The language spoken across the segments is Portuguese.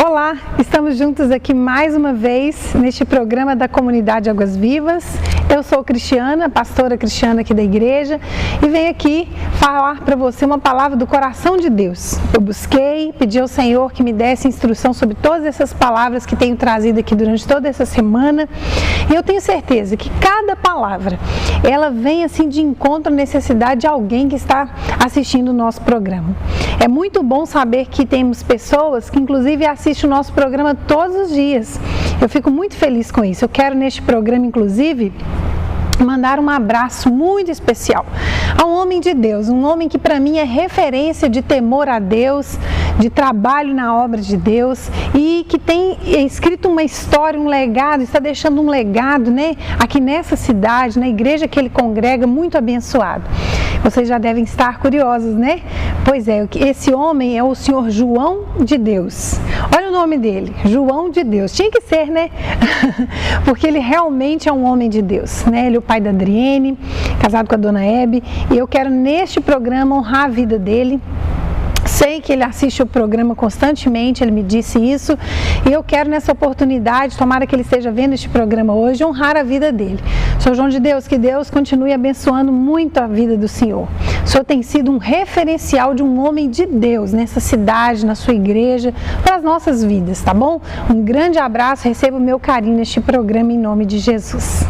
Olá, estamos juntos aqui mais uma vez neste programa da Comunidade Águas Vivas. Eu sou Cristiana, pastora Cristiana aqui da igreja, e venho aqui falar para você uma palavra do coração de Deus. Eu busquei, pedi ao Senhor que me desse instrução sobre todas essas palavras que tenho trazido aqui durante toda essa semana, e eu tenho certeza que cada palavra, ela vem assim de encontro à necessidade de alguém que está assistindo o nosso programa. É muito bom saber que temos pessoas que inclusive assistem o nosso programa todos os dias. Eu fico muito feliz com isso. Eu quero neste programa, inclusive, mandar um abraço muito especial a um homem de Deus, um homem que para mim é referência de temor a Deus, de trabalho na obra de Deus e que tem escrito uma história, um legado, está deixando um legado, né, aqui nessa cidade, na igreja que ele congrega, muito abençoado. Vocês já devem estar curiosos, né? Pois é, esse homem é o senhor João de Deus. Olha o nome dele, João de Deus. Tinha que ser, né? Porque ele realmente é um homem de Deus, né? Ele é o pai da Adriene, casado com a dona Hebe, e eu quero neste programa honrar a vida dele. Sei que ele assiste o programa constantemente, ele me disse isso, e eu quero nessa oportunidade, tomara que ele esteja vendo este programa hoje, honrar a vida dele. Senhor João de Deus, que Deus continue abençoando muito a vida do Senhor. O Senhor tem sido um referencial de um homem de Deus nessa cidade, na sua igreja, para as nossas vidas, tá bom? Um grande abraço, receba o meu carinho neste programa em nome de Jesus.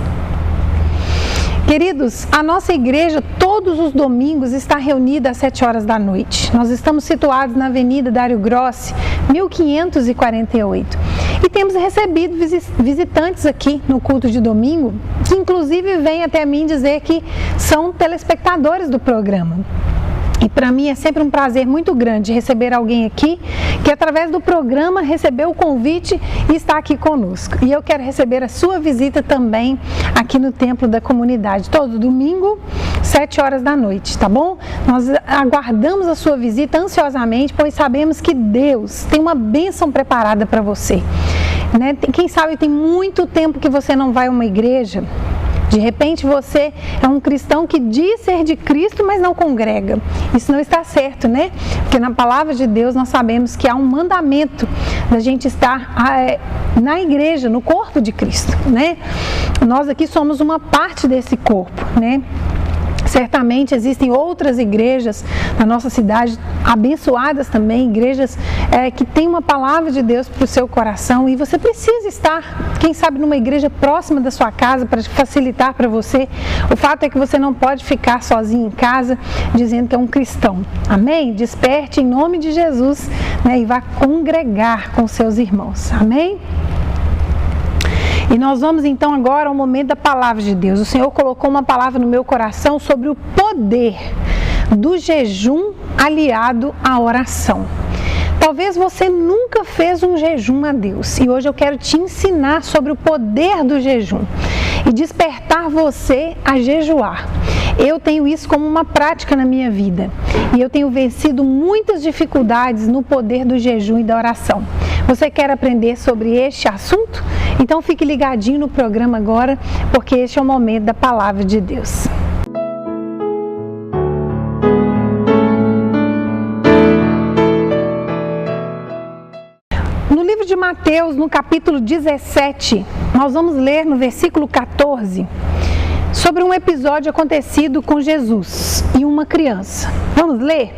Queridos, a nossa igreja todos os domingos está reunida às 7 horas da noite. Nós estamos situados na Avenida Dário Grossi, 1548. E temos recebido visitantes aqui no culto de domingo, que inclusive vêm até mim dizer que são telespectadores do programa. E para mim é sempre um prazer muito grande receber alguém aqui que através do programa recebeu o convite e está aqui conosco. E eu quero receber a sua visita também aqui no Templo da Comunidade, todo domingo, 7 horas da noite, tá bom? Nós aguardamos a sua visita ansiosamente, pois sabemos que Deus tem uma bênção preparada para você, né? Quem sabe tem muito tempo que você não vai a uma igreja. De repente você é um cristão que diz ser de Cristo, mas não congrega. Isso não está certo, né? Porque na palavra de Deus nós sabemos que há um mandamento da gente estar na igreja, no corpo de Cristo, né? Nós aqui somos uma parte desse corpo, né? Certamente existem outras igrejas na nossa cidade, abençoadas também, igrejas que têm uma palavra de Deus para o seu coração, e você precisa estar, quem sabe, numa igreja próxima da sua casa para facilitar para você. O fato é que você não pode ficar sozinho em casa dizendo que é um cristão. Amém? Desperte em nome de Jesus, né, e vá congregar com seus irmãos. Amém? E nós vamos então agora ao momento da palavra de Deus. O Senhor colocou uma palavra no meu coração sobre o poder do jejum aliado à oração. Talvez você nunca fez um jejum a Deus, e hoje eu quero te ensinar sobre o poder do jejum e despertar você a jejuar. Eu tenho isso como uma prática na minha vida e eu tenho vencido muitas dificuldades no poder do jejum e da oração. Você quer aprender sobre este assunto? Então fique ligadinho no programa agora, porque este é o momento da palavra de Deus. No livro de Mateus, no capítulo 17, nós vamos ler no versículo 14 sobre um episódio acontecido com Jesus e uma criança. Vamos ler?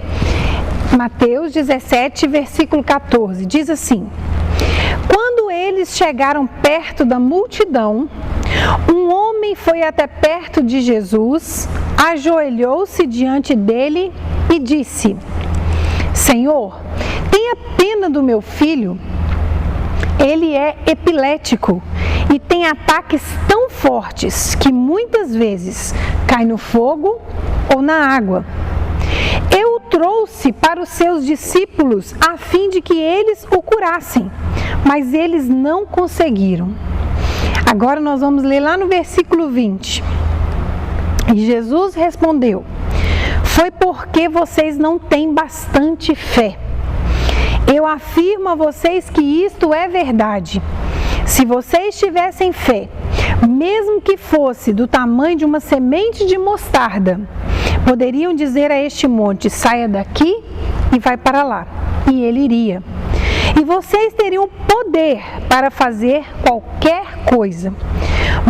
Mateus 17, versículo 14, diz assim: Quando eles chegaram perto da multidão, um homem foi até perto de Jesus, ajoelhou-se diante dele e disse: Senhor, tenha pena do meu filho. Ele é epilético e tem ataques tão fortes que muitas vezes cai no fogo ou na água. Eu o trouxe para os seus discípulos a fim de que eles o curassem, mas eles não conseguiram. Agora nós vamos ler lá no versículo 20. E Jesus respondeu: Foi porque vocês não têm bastante fé. Eu afirmo a vocês que isto é verdade. Se vocês tivessem fé, mesmo que fosse do tamanho de uma semente de mostarda, poderiam dizer a este monte: saia daqui e vai para lá, e ele iria. e vocês teriam poder para fazer qualquer coisa.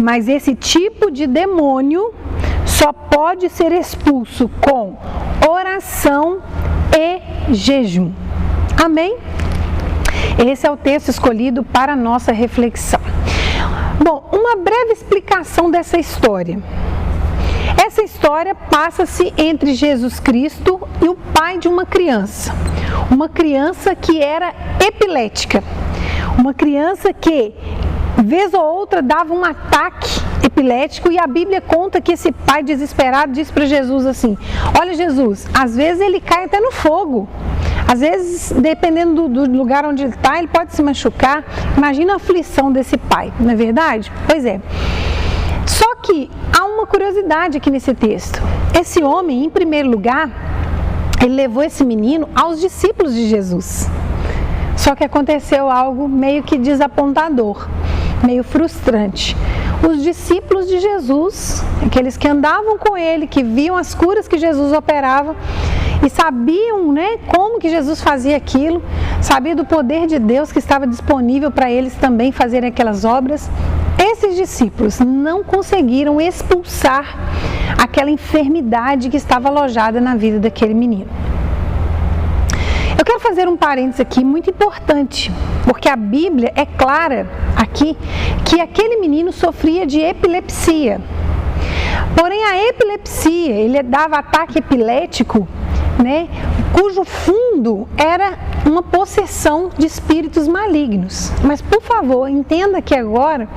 Mas esse tipo de demônio só pode ser expulso com oração e jejum. Amém? Esse é o texto escolhido para a nossa reflexão. Bom, uma breve explicação dessa história. Essa história passa-se entre Jesus Cristo e o pai de uma criança que era epilética, uma criança que, vez ou outra, dava um ataque epilético, e a Bíblia conta que esse pai desesperado disse para Jesus assim: olha, Jesus, às vezes ele cai até no fogo, às vezes, dependendo do lugar onde ele está, ele pode se machucar. Imagina a aflição desse pai, não é verdade? Pois é. Só que há uma curiosidade aqui nesse texto. Esse homem, em primeiro lugar, ele levou esse menino aos discípulos de Jesus. Só que aconteceu algo meio que desapontador, meio frustrante. Os discípulos de Jesus, aqueles que andavam com ele, que viam as curas que Jesus operava e sabiam, né, como que Jesus fazia aquilo, sabiam do poder de Deus que estava disponível para eles também fazerem aquelas obras. Esses discípulos não conseguiram expulsar aquela enfermidade que estava alojada na vida daquele menino. Eu quero fazer um parênteses aqui muito importante, porque a Bíblia é clara aqui que aquele menino sofria de epilepsia. Porém, a epilepsia, ele dava ataque epilético, né, cujo fundo era uma possessão de espíritos malignos. Mas, por favor, entenda aqui agora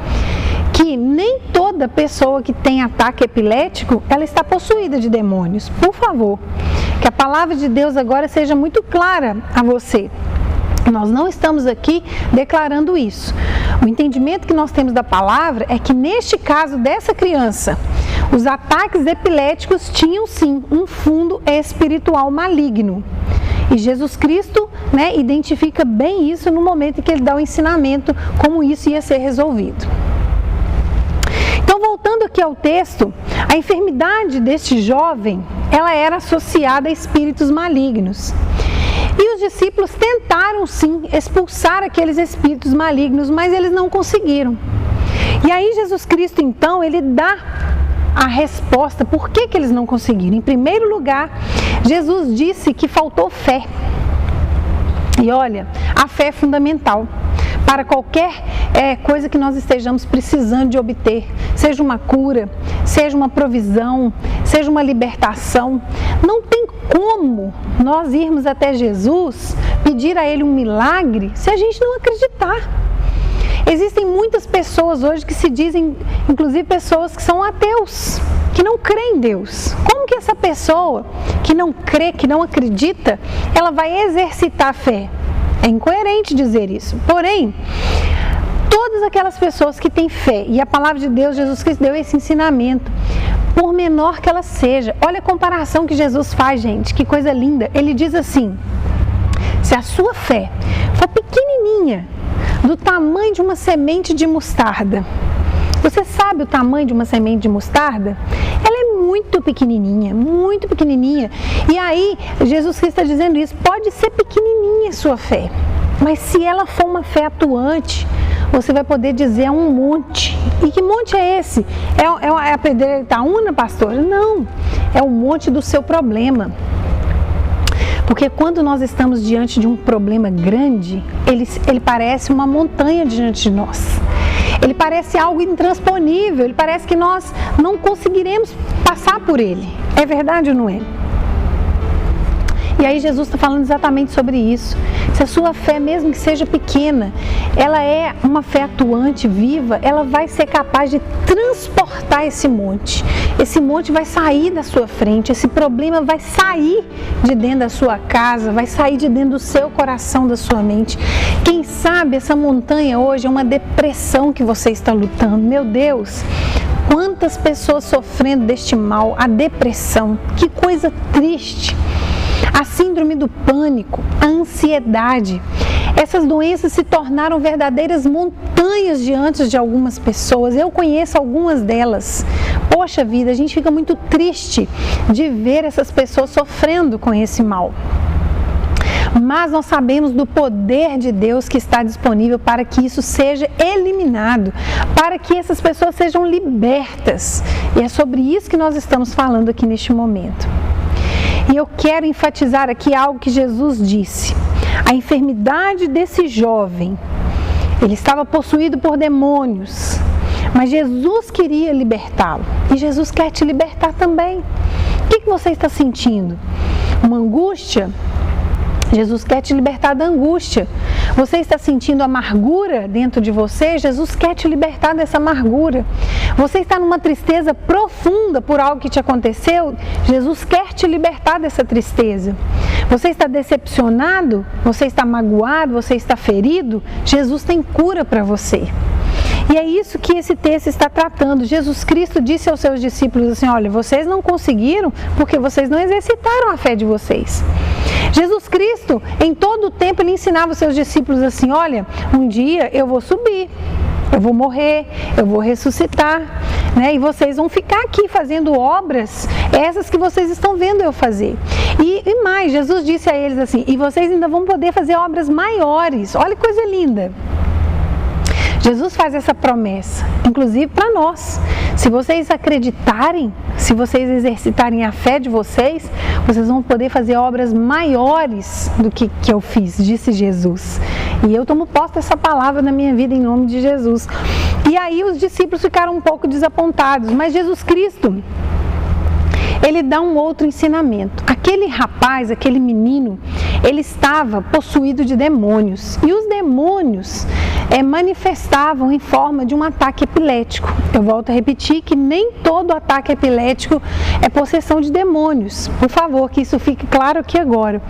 que nem toda pessoa que tem ataque epilético, ela está possuída de demônios. Por favor, que a palavra de Deus agora seja muito clara a você. Nós não estamos aqui declarando isso. O entendimento que nós temos da palavra é que neste caso dessa criança, os ataques epiléticos tinham sim um fundo espiritual maligno. E Jesus Cristo, né, identifica bem isso no momento em que ele dá o ensinamento, como isso ia ser resolvido. Então, voltando aqui ao texto, a enfermidade deste jovem, ela era associada a espíritos malignos. E os discípulos tentaram sim expulsar aqueles espíritos malignos, mas eles não conseguiram. E aí Jesus Cristo então, ele dá a resposta por que eles não conseguiram. Em primeiro lugar, Jesus disse que faltou fé. E olha, a fé é fundamental para qualquer coisa que nós estejamos precisando de obter, seja uma cura, seja uma provisão, seja uma libertação. Não tem como nós irmos até Jesus, pedir a Ele um milagre, se a gente não acreditar. Existem muitas pessoas hoje que se dizem, inclusive pessoas que são ateus, que não creem em Deus. Como que essa pessoa que não crê, que não acredita, ela vai exercitar a fé? É incoerente dizer isso. Porém, todas aquelas pessoas que têm fé, e a palavra de Deus, Jesus Cristo deu esse ensinamento, por menor que ela seja. Olha a comparação que Jesus faz, gente, que coisa linda. Ele diz assim: se a sua fé for pequenininha, do tamanho de uma semente de mostarda. Você sabe o tamanho de uma semente de mostarda? Ela é muito pequenininha, muito pequenininha. E aí, Jesus Cristo está dizendo isso, pode ser pequenininha a sua fé, mas se ela for uma fé atuante, você vai poder dizer a um monte. E que monte é esse? É a pedreira de Itaúna, pastora? Não, é o monte do seu problema. Porque quando nós estamos diante de um problema grande, ele parece uma montanha diante de nós. Ele parece algo intransponível, ele parece que nós não conseguiremos passar por ele. É verdade ou não é? E aí Jesus está falando exatamente sobre isso. Se a sua fé, mesmo que seja pequena, ela é uma fé atuante, viva, ela vai ser capaz de transportar esse monte. Esse monte vai sair da sua frente, esse problema vai sair de dentro da sua casa, vai sair de dentro do seu coração, da sua mente. Quem sabe essa montanha hoje é uma depressão que você está lutando. Meu Deus, quantas pessoas sofrendo deste mal, a depressão, que coisa triste. A síndrome do pânico, a ansiedade. Essas doenças se tornaram verdadeiras montanhas diante de algumas pessoas. Eu conheço algumas delas. Poxa vida, a gente fica muito triste de ver essas pessoas sofrendo com esse mal. mas nós sabemos do poder de Deus que está disponível para que isso seja eliminado, para que essas pessoas sejam libertas. E é sobre isso que nós estamos falando aqui neste momento. E eu quero enfatizar aqui algo que Jesus disse. A enfermidade desse jovem, ele estava possuído por demônios, mas Jesus queria libertá-lo. E Jesus quer te libertar também. O que você está sentindo? Uma angústia? Jesus quer te libertar da angústia. Você está sentindo amargura dentro de você? Jesus quer te libertar dessa amargura. Você está numa tristeza profunda por algo que te aconteceu? Jesus quer te libertar dessa tristeza. Você está decepcionado? Você está magoado? Você está ferido? Jesus tem cura para você. E é isso que esse texto está tratando. Jesus Cristo disse aos seus discípulos assim: olha, vocês não conseguiram porque vocês não exercitaram a fé de vocês. Jesus Cristo, em todo o tempo, ele ensinava aos seus discípulos assim: olha, um dia eu vou subir, eu vou morrer, eu vou ressuscitar, né? E vocês vão ficar aqui fazendo obras, essas que vocês estão vendo eu fazer. E mais, Jesus disse a eles assim: e vocês ainda vão poder fazer obras maiores. Olha que coisa linda. Jesus faz essa promessa, inclusive para nós. Se vocês acreditarem, se vocês exercitarem a fé de vocês, vocês vão poder fazer obras maiores do que eu fiz, disse Jesus. E eu tomo posse dessa palavra na minha vida em nome de Jesus. E aí os discípulos ficaram um pouco desapontados, mas Jesus Cristo, ele dá um outro ensinamento. Aquele rapaz, aquele menino, ele estava possuído de demônios. E os demônios manifestavam em forma de um ataque epilético. Eu volto a repetir que nem todo ataque epilético é possessão de demônios. Por favor, que isso fique claro aqui agora.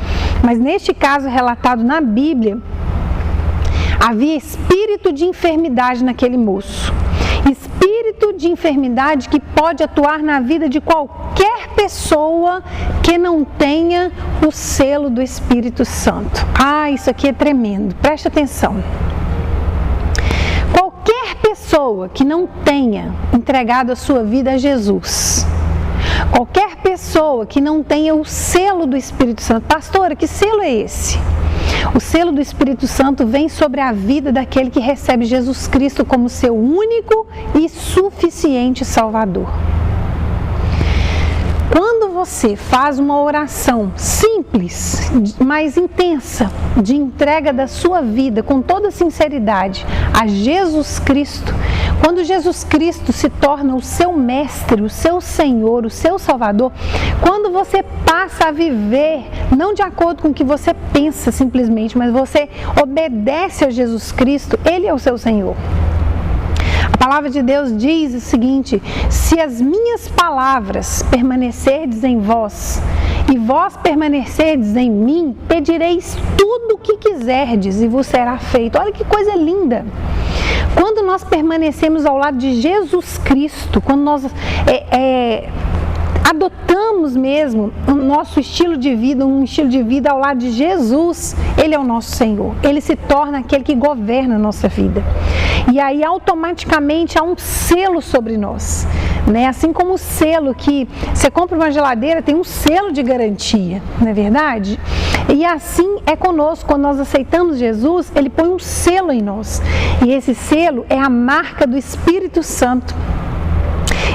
Mas neste caso relatado na Bíblia, havia espírito de enfermidade naquele moço. Espírito de enfermidade que pode atuar na vida de qualquer pessoa que não tenha o selo do Espírito Santo. Ah, isso aqui é tremendo, preste atenção. Qualquer pessoa que não tenha entregado a sua vida a Jesus, qualquer pessoa que não tenha o selo do Espírito Santo, pastora, que selo é esse? O selo do Espírito Santo vem sobre a vida daquele que recebe Jesus Cristo como seu único e suficiente Salvador. Quando você faz uma oração simples, mas intensa, de entrega da sua vida com toda sinceridade a Jesus Cristo, quando Jesus Cristo se torna o seu mestre, o seu Senhor, o seu Salvador, quando você passa a viver, não de acordo com o que você pensa simplesmente, mas você obedece a Jesus Cristo, Ele é o seu Senhor. A palavra de Deus diz o seguinte: se as minhas palavras permanecerdes em vós, e vós permanecerdes em mim, pedireis tudo o que quiserdes e vos será feito. Olha que coisa linda! Quando nós permanecemos ao lado de Jesus Cristo, quando nós adotamos mesmo o nosso estilo de vida, um estilo de vida ao lado de Jesus, Ele é o nosso Senhor. Ele se torna aquele que governa a nossa vida. E aí automaticamente há um selo sobre nós, né? Assim como o selo que você compra uma geladeira, tem um selo de garantia, não é verdade? E assim é conosco, quando nós aceitamos Jesus, Ele põe um selo em nós. E esse selo é a marca do Espírito Santo.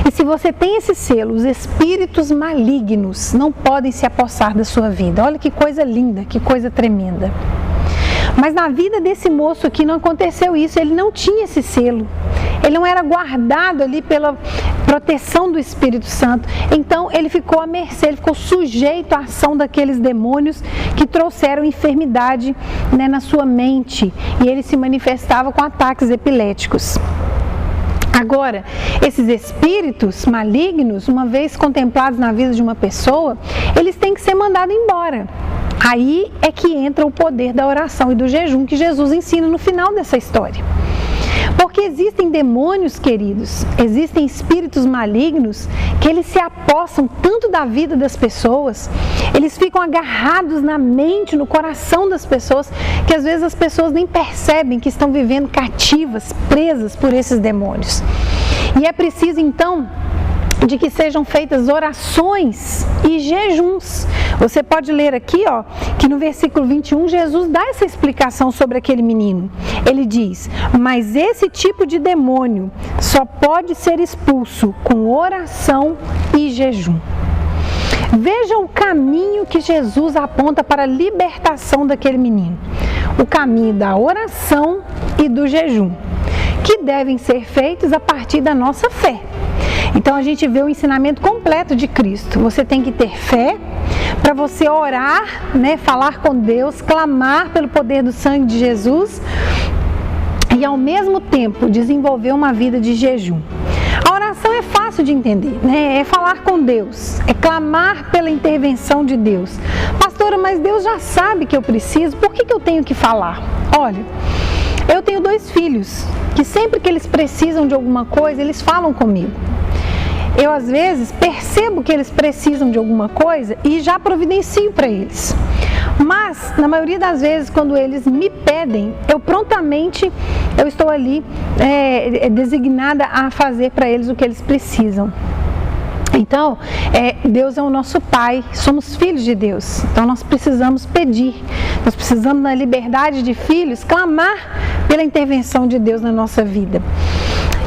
E se você tem esse selo, os espíritos malignos não podem se apossar da sua vida. Olha que coisa linda, que coisa tremenda. Mas na vida desse moço aqui não aconteceu isso, ele não tinha esse selo. Ele não era guardado ali pela proteção do Espírito Santo. Então ele ficou à mercê, ele ficou sujeito à ação daqueles demônios que trouxeram enfermidade, né, na sua mente. E ele se manifestava com ataques epiléticos. Agora, esses espíritos malignos, uma vez contemplados na vida de uma pessoa, eles têm que ser mandados embora. Aí é que entra o poder da oração e do jejum que Jesus ensina no final dessa história. Porque existem demônios, queridos, existem espíritos malignos que eles se apossam tanto da vida das pessoas, eles ficam agarrados na mente, no coração das pessoas, que às vezes as pessoas nem percebem que estão vivendo cativas, presas por esses demônios. E é preciso então de que sejam feitas orações e jejuns. Você pode ler aqui, que no versículo 21, Jesus dá essa explicação sobre aquele menino. Ele diz: mas esse tipo de demônio só pode ser expulso com oração e jejum. Veja o caminho que Jesus aponta para a libertação daquele menino. O caminho da oração e do jejum, que devem ser feitos a partir da nossa fé. Então a gente vê o ensinamento completo de Cristo. Você tem que ter fé para você orar, falar com Deus, clamar pelo poder do sangue de Jesus e ao mesmo tempo desenvolver uma vida de jejum. A oração é fácil de entender, é falar com Deus, é clamar pela intervenção de Deus. Pastora, mas Deus já sabe que eu preciso, por que eu tenho que falar? Olha, eu tenho 2 filhos que sempre que eles precisam de alguma coisa, eles falam comigo. Eu às vezes percebo que eles precisam de alguma coisa e já providencio para eles. Mas, na maioria das vezes, quando eles me pedem, eu estou ali designada a fazer para eles o que eles precisam. Então, Deus é o nosso Pai, somos filhos de Deus, então nós precisamos pedir, nós precisamos, na liberdade de filhos, clamar pela intervenção de Deus na nossa vida.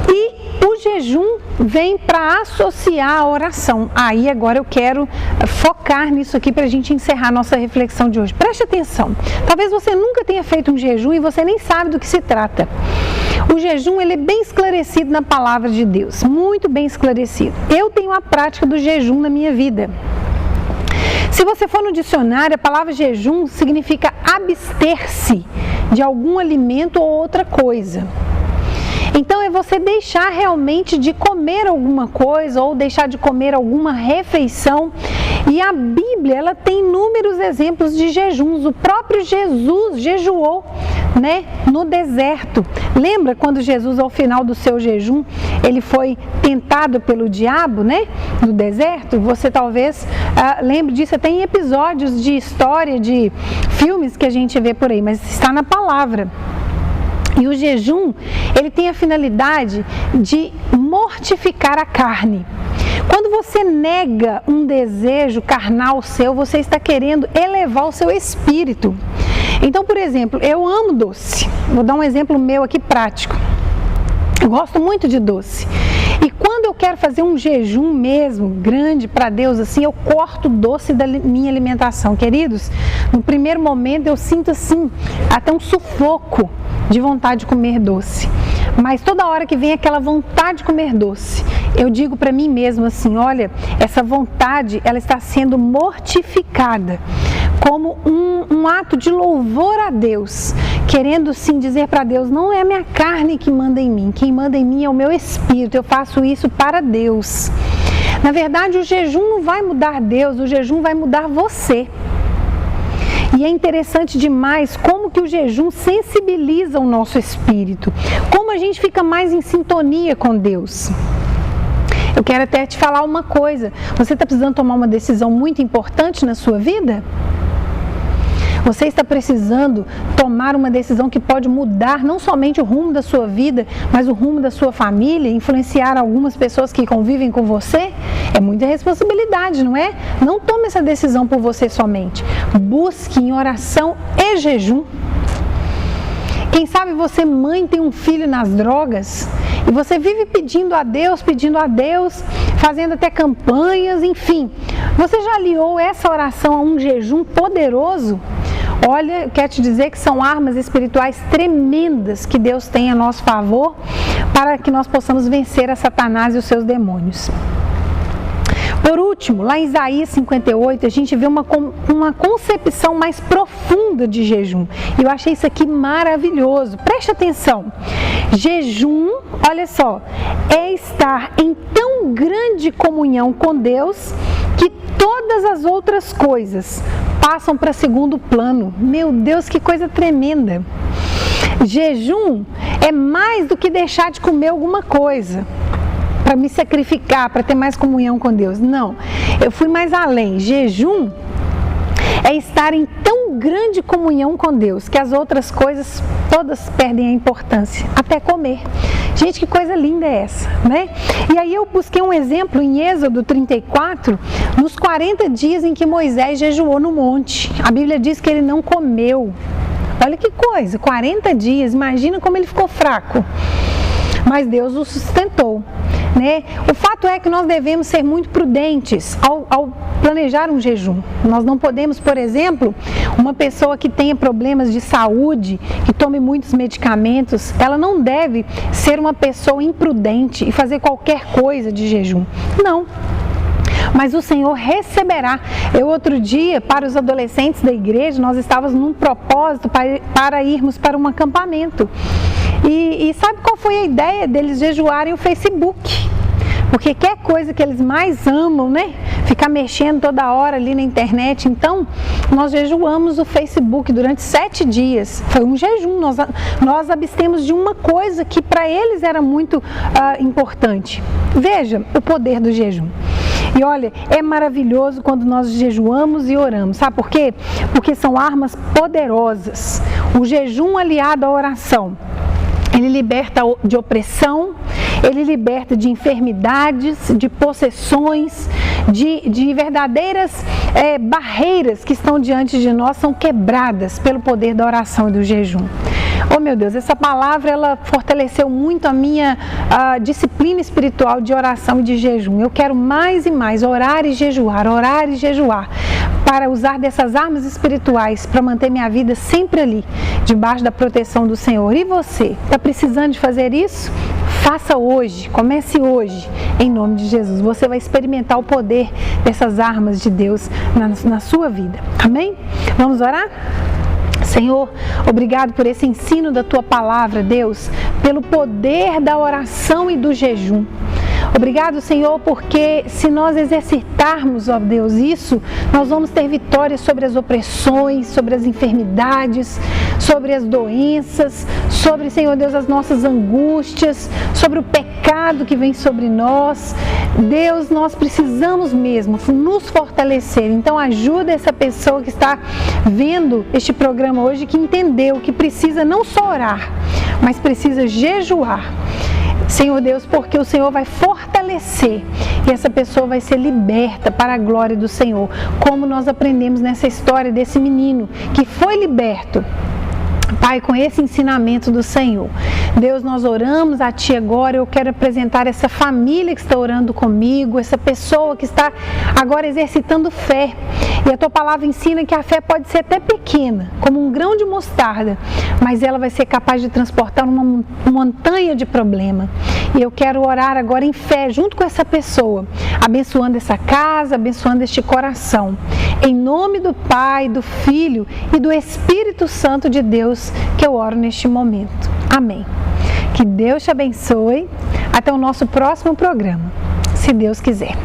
E o jejum vem para associar a oração. Aí agora eu quero focar nisso aqui para a gente encerrar a nossa reflexão de hoje. Preste atenção, talvez você nunca tenha feito um jejum e você nem sabe do que se trata. O jejum, ele é bem esclarecido na palavra de Deus, muito bem esclarecido. Eu tenho a prática do jejum na minha vida. Se você for no dicionário, a palavra jejum significa abster-se de algum alimento ou outra coisa. Então é você deixar realmente de comer alguma coisa ou deixar de comer alguma refeição. E a Bíblia, ela tem inúmeros exemplos de jejuns. O próprio Jesus jejuou, no deserto. Lembra quando Jesus, ao final do seu jejum, ele foi tentado pelo diabo, no deserto? Você talvez lembre disso, tem episódios de história, de filmes que a gente vê por aí, mas está na palavra. E o jejum, ele tem a finalidade de mortificar a carne. Quando você nega um desejo carnal seu, você está querendo elevar o seu espírito. Então, por exemplo, eu amo doce. Vou dar um exemplo meu aqui prático. Eu gosto muito de doce. E quando eu quero fazer um jejum mesmo, grande para Deus, assim, eu corto o doce da minha alimentação. Queridos, no primeiro momento eu sinto assim, até um sufoco de vontade de comer doce. Mas toda hora que vem aquela vontade de comer doce, eu digo para mim mesmo assim, olha, essa vontade, ela está sendo mortificada como um ato de louvor a Deus, querendo sim dizer para Deus, não é a minha carne que manda em mim, quem manda em mim é o meu espírito, eu faço isso para Deus. Na verdade, o jejum não vai mudar Deus, o jejum vai mudar você. E é interessante demais como que o jejum sensibiliza o nosso espírito, como a gente fica mais em sintonia com Deus. Eu quero até te falar uma coisa, você está precisando tomar uma decisão muito importante na sua vida? Você está precisando tomar uma decisão que pode mudar não somente o rumo da sua vida, mas o rumo da sua família, influenciar algumas pessoas que convivem com você? É muita responsabilidade, não é? Não tome essa decisão por você somente. Busque em oração e jejum. Quem sabe você, mãe, tem um filho nas drogas e você vive pedindo a Deus, fazendo até campanhas, enfim. Você já aliou essa oração a um jejum poderoso? Olha, eu quero te dizer que são armas espirituais tremendas que Deus tem a nosso favor para que nós possamos vencer a Satanás e os seus demônios. Por último, lá em Isaías 58, a gente vê uma concepção mais profunda de jejum. Eu achei isso aqui maravilhoso. Preste atenção. Jejum, olha só, é estar em tão grande comunhão com Deus que todas as outras coisas passam para segundo plano. Meu Deus, que coisa tremenda. Jejum é mais do que deixar de comer alguma coisa para me sacrificar, para ter mais comunhão com Deus. Não, eu fui mais além. Jejum é estar em tão grande comunhão com Deus que as outras coisas todas perdem a importância, até comer. Gente, que coisa linda é essa, né? E aí eu busquei um exemplo em Êxodo 34, nos 40 dias em que Moisés jejuou no monte. A Bíblia diz que ele não comeu. Olha que coisa, 40 dias, imagina como ele ficou fraco. Mas Deus o sustentou, né? O fato é que nós devemos ser muito prudentes ao planejar um jejum. Nós não podemos, por exemplo, uma pessoa que tenha problemas de saúde, que tome muitos medicamentos, ela não deve ser uma pessoa imprudente e fazer qualquer coisa de jejum. Não. Mas o Senhor receberá. Outro dia, para os adolescentes da igreja, nós estávamos num propósito para irmos para um acampamento. E sabe qual foi a ideia deles jejuarem o Facebook? Porque que é coisa que eles mais amam, né? Ficar mexendo toda hora ali na internet. Então, nós jejuamos o Facebook durante 7 dias. Foi um jejum. Nós abstemos de uma coisa que para eles era muito importante. Veja o poder do jejum. E olha, é maravilhoso quando nós jejuamos e oramos. Sabe por quê? Porque são armas poderosas. O jejum aliado à oração, ele liberta de opressão, ele liberta de enfermidades, de possessões, de verdadeiras barreiras que estão diante de nós, são quebradas pelo poder da oração e do jejum. Oh meu Deus, essa palavra ela fortaleceu muito a minha disciplina espiritual de oração e de jejum. Eu quero mais e mais orar e jejuar, para usar dessas armas espirituais para manter minha vida sempre ali, debaixo da proteção do Senhor. E você, está precisando de fazer isso? Faça hoje, comece hoje, em nome de Jesus. Você vai experimentar o poder dessas armas de Deus na sua vida. Amém? Vamos orar? Senhor, obrigado por esse ensino da Tua palavra, Deus, pelo poder da oração e do jejum. Obrigado, Senhor, porque se nós exercitarmos, ó Deus, isso, nós vamos ter vitória sobre as opressões, sobre as enfermidades, sobre as doenças, sobre, Senhor Deus, as nossas angústias, sobre o pecado que vem sobre nós. Deus, nós precisamos mesmo nos fortalecer. Então ajuda essa pessoa que está vendo este programa hoje, que entendeu que precisa não só orar, mas precisa jejuar. Senhor Deus, porque o Senhor vai fortalecer e essa pessoa vai ser liberta para a glória do Senhor. Como nós aprendemos nessa história desse menino que foi liberto, Pai, com esse ensinamento do Senhor. Deus, nós oramos a Ti agora. Eu quero apresentar essa família que está orando comigo, essa pessoa que está agora exercitando fé. E a Tua palavra ensina que a fé pode ser até pequena, como um grão de mostarda, mas ela vai ser capaz de transportar uma montanha de problema. E eu quero orar agora em fé, junto com essa pessoa, abençoando essa casa, abençoando este coração. Em nome do Pai, do Filho e do Espírito Santo de Deus, que eu oro neste momento. Amém. Que Deus te abençoe. Até o nosso próximo programa, se Deus quiser.